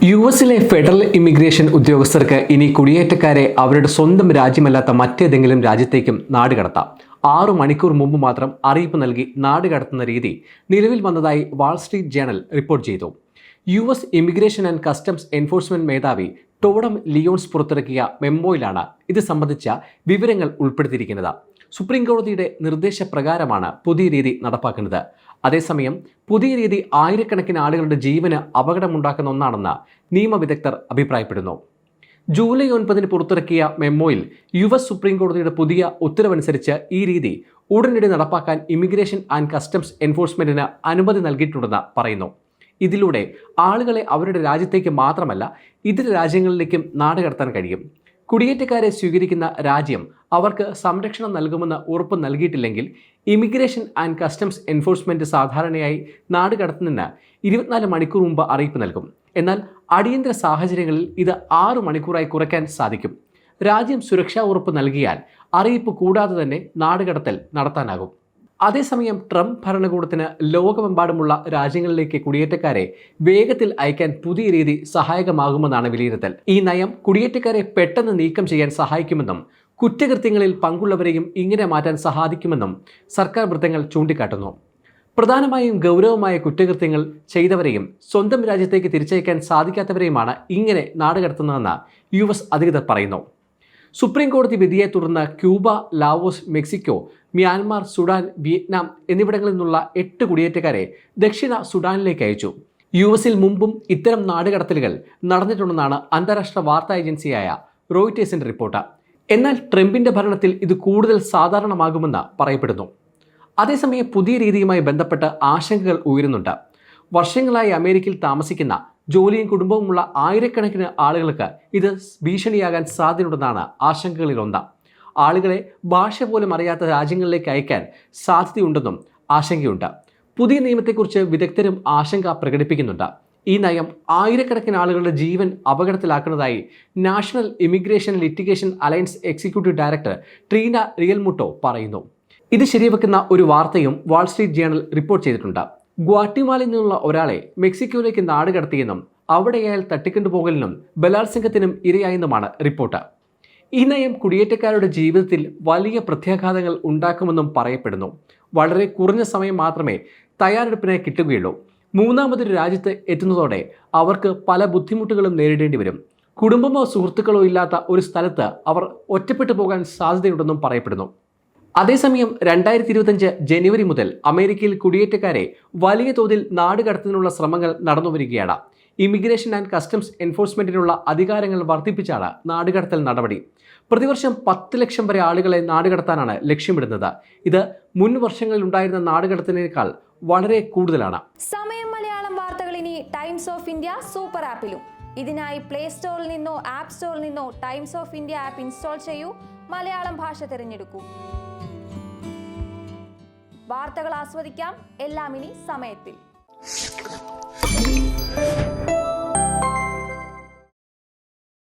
യുഎസിലെ federal immigration ഉദ്യോഗസ്ഥർക്ക് ഇനി കുടിയേറ്റക്കാരെ അവരുടെ സ്വന്തം രാജ്യമല്ലാത്ത മറ്റേതെങ്കിലും രാജ്യത്തേക്കും നാടുകടത്താം. 6 മണിക്കൂർ മുമ്പ് മാത്രം അറിയിപ്പ് നൽകി നാടുകടത്തുന്ന രീതി നിലവിൽ വന്നതായി വാൾസ്ട്രീറ്റ് ജേണൽ റിപ്പോർട്ട് ചെയ്തു. US immigration and customs enforcement മേധാവി ടോഡം ലിയോൺസ് പുറത്തിറക്കിയ മെമ്മോയിലാണ് ഇത് സംബന്ധിച്ച വിവരങ്ങൾ ഉൾപ്പെടുത്തിയിരിക്കുന്നത്. സുപ്രീം കോടതിയുടെ നിർദ്ദേശപ്രകാരമാണ് പുതിയ രീതി നടപ്പാക്കുന്നത്. അതേസമയം പുതിയ രീതി ആയിരക്കണക്കിന് ആളുകളുടെ ജീവന് അപകടമുണ്ടാക്കുന്ന ഒന്നാണെന്ന് നിയമവിദഗ്ധർ അഭിപ്രായപ്പെടുന്നു. ജൂലൈ 9 പുറത്തിറക്കിയ മെമ്മോയിൽ യുഎസ് സുപ്രീം കോടതിയുടെ പുതിയ ഉത്തരവനുസരിച്ച് ഈ രീതി ഉടനടി നടപ്പാക്കാൻ ഇമിഗ്രേഷൻ ആൻഡ് കസ്റ്റംസ് എൻഫോഴ്സ്മെന്റിന് അനുമതി നൽകിയിട്ടുണ്ടെന്ന് പറയുന്നു. ഇതിലൂടെ ആളുകളെ അവരുടെ രാജ്യത്തേക്ക് മാത്രമല്ല ഇതര രാജ്യങ്ങളിലേക്കും നാടുകടത്താൻ കഴിയും. കുടിയേറ്റക്കാരെ സ്വീകരിക്കുന്ന രാജ്യം അവർക്ക് സംരക്ഷണം നൽകുമെന്ന് ഉറപ്പ് നൽകിയിട്ടില്ലെങ്കിൽ ഇമിഗ്രേഷൻ ആൻഡ് കസ്റ്റംസ് എൻഫോഴ്സ്മെന്റ് സാധാരണയായി നാടുകടത്തുന്നതിന് 24 മണിക്കൂർ മുമ്പ് അറിയിപ്പ് നൽകും. എന്നാൽ അടിയന്തര സാഹചര്യങ്ങളിൽ ഇത് 6 മണിക്കൂറായി കുറയ്ക്കാൻ സാധിക്കും. രാജ്യം സുരക്ഷാ ഉറപ്പ് നൽകിയാൽ അറിയിപ്പ് കൂടാതെ തന്നെ നാടുകടത്തൽ നടത്താനാകും. അതേസമയം ട്രംപ് ഭരണകൂടത്തിന് ലോകമെമ്പാടുമുള്ള രാജ്യങ്ങളിലേക്ക് കുടിയേറ്റക്കാരെ വേഗത്തിൽ അയക്കാൻ പുതിയ രീതി സഹായകമാകുമെന്നാണ് വിലയിരുത്തൽ. ഈ നയം കുടിയേറ്റക്കാരെ പെട്ടെന്ന് നീക്കം ചെയ്യാൻ സഹായിക്കുമെന്നും കുറ്റകൃത്യങ്ങളിൽ പങ്കുള്ളവരെയും ഇങ്ങനെ മാറ്റാൻ സാധിക്കുമെന്നും സർക്കാർ വൃത്തങ്ങൾ ചൂണ്ടിക്കാട്ടുന്നു. പ്രധാനമായും ഗൗരവമായ കുറ്റകൃത്യങ്ങൾ ചെയ്തവരെയും സ്വന്തം രാജ്യത്തേക്ക് തിരിച്ചയക്കാൻ സാധിക്കാത്തവരെയുമാണ് ഇങ്ങനെ നാടുകടത്തുന്നതെന്ന് യുഎസ് അധികൃതർ പറയുന്നു. സുപ്രീം കോടതി വിധിയെ തുടർന്ന് Cuba, Laos, Mexico, Myanmar, Sudan, Vietnam എന്നിവിടങ്ങളിൽ നിന്നുള്ള 8 കുടിയേറ്റക്കാരെ ദക്ഷിണ സുഡാനിലേക്ക് അയച്ചു. യുഎസിൽ മുമ്പും ഇത്തരം നാടുകടത്തലുകൾ നടന്നിട്ടുണ്ടെന്നാണ് അന്താരാഷ്ട്ര വാർത്താ ഏജൻസിയായ റോയിറ്റേഴ്സിന്റെ റിപ്പോർട്ട്. എന്നാൽ ട്രംപിന്റെ ഭരണത്തിൽ ഇത് കൂടുതൽ സാധാരണമാകുമെന്ന് പറയപ്പെടുന്നു. അതേസമയം പുതിയ രീതിയുമായി ബന്ധപ്പെട്ട് ആശങ്കകൾ ഉയരുന്നുണ്ട്. വർഷങ്ങളായി അമേരിക്കയിൽ താമസിക്കുന്ന ജോലിയും കുടുംബവുമുള്ള ആയിരക്കണക്കിന് ആളുകൾക്ക് ഇത് ഭീഷണിയാകാൻ സാധ്യതയുണ്ടെന്നാണ് ആശങ്കകളിലൊന്ന്. ആളുകളെ ഭാഷ പോലും അറിയാത്ത രാജ്യങ്ങളിലേക്ക് അയക്കാൻ സാധ്യതയുണ്ടെന്നും ആശങ്കയുണ്ട്. പുതിയ നിയമത്തെക്കുറിച്ച് വിദഗ്ധരും ആശങ്ക പ്രകടിപ്പിക്കുന്നുണ്ട്. ഈ നയം ആയിരക്കണക്കിന് ആളുകളുടെ ജീവൻ അപകടത്തിലാക്കുന്നതായി National Immigration Litigation Alliance executive director Trina Realmuto പറയുന്നു. ഇത് ശരിവെക്കുന്ന ഒരു വാർത്തയും വാൾസ്ട്രീറ്റ് ജേണൽ റിപ്പോർട്ട് ചെയ്തിട്ടുണ്ട്. ഗ്വാട്ടിമാലയിൽ നിന്നുള്ള ഒരാളെ മെക്സിക്കോയിലേക്ക് നാടുകടത്തിയെന്നും അവിടെ അയാൾ തട്ടിക്കൊണ്ടുപോകലിനും ബലാത്സംഗത്തിനും ഇരയായെന്നുമാണ് റിപ്പോർട്ട്. ഈ നയം കുടിയേറ്റക്കാരുടെ ജീവിതത്തിൽ വലിയ പ്രത്യാഘാതങ്ങൾ ഉണ്ടാക്കുമെന്നും പറയപ്പെടുന്നു. വളരെ കുറഞ്ഞ സമയം മാത്രമേ തയ്യാറെടുപ്പിനായി കിട്ടുകയുള്ളൂ. മൂന്നാമതൊരു രാജ്യത്ത് എത്തുന്നതോടെ അവർക്ക് പല ബുദ്ധിമുട്ടുകളും നേരിടേണ്ടി വരും. കുടുംബമോ സുഹൃത്തുക്കളോ ഇല്ലാത്ത ഒരു സ്ഥലത്ത് അവർ ഒറ്റപ്പെട്ടു പോകാൻ സാധ്യതയുണ്ടെന്നും പറയപ്പെടുന്നു. അതേസമയം 2025 ജനുവരി മുതൽ അമേരിക്കയിൽ കുടിയേറ്റക്കാരെ വലിയ തോതിൽ നാടുകടത്തുന്നതിനുള്ള ശ്രമങ്ങൾ നടന്നുവരികയാണ്. ഇമിഗ്രേഷൻ ആൻഡ് കസ്റ്റംസ് എൻഫോഴ്സ്മെന്റിനുള്ള അധികാരങ്ങൾ വർദ്ധിപ്പിച്ചാണ് നാടുകടത്തൽ നടപടി. പ്രതിവർഷം 10 ലക്ഷം വരെ ആളുകളെ നാടുകടത്താനാണ് ലക്ഷ്യമിടുന്നത്. ഇത് മുൻ വർഷങ്ങളിൽ ഉണ്ടായിരുന്ന നാടുകടത്തിനേക്കാൾ വളരെ കൂടുതലാണ്. സമയം മലയാളം വാർത്തകൾ ഇനി ടൈംസ് ഓഫ് ഇന്ത്യ സൂപ്പർ ആപ്പിലും. ഇതിനായി പ്ലേ സ്റ്റോറിൽ നിന്നോ ആപ്പ് സ്റ്റോറിൽ നിന്നോ times of India app install ചെയ്യൂ. മലയാളം ഭാഷ തിരഞ്ഞെടുക്കൂ. വാർത്തകൾ ആസ്വദിക്കാം. എല്ലാം ഇനി സമയത്തിൽ.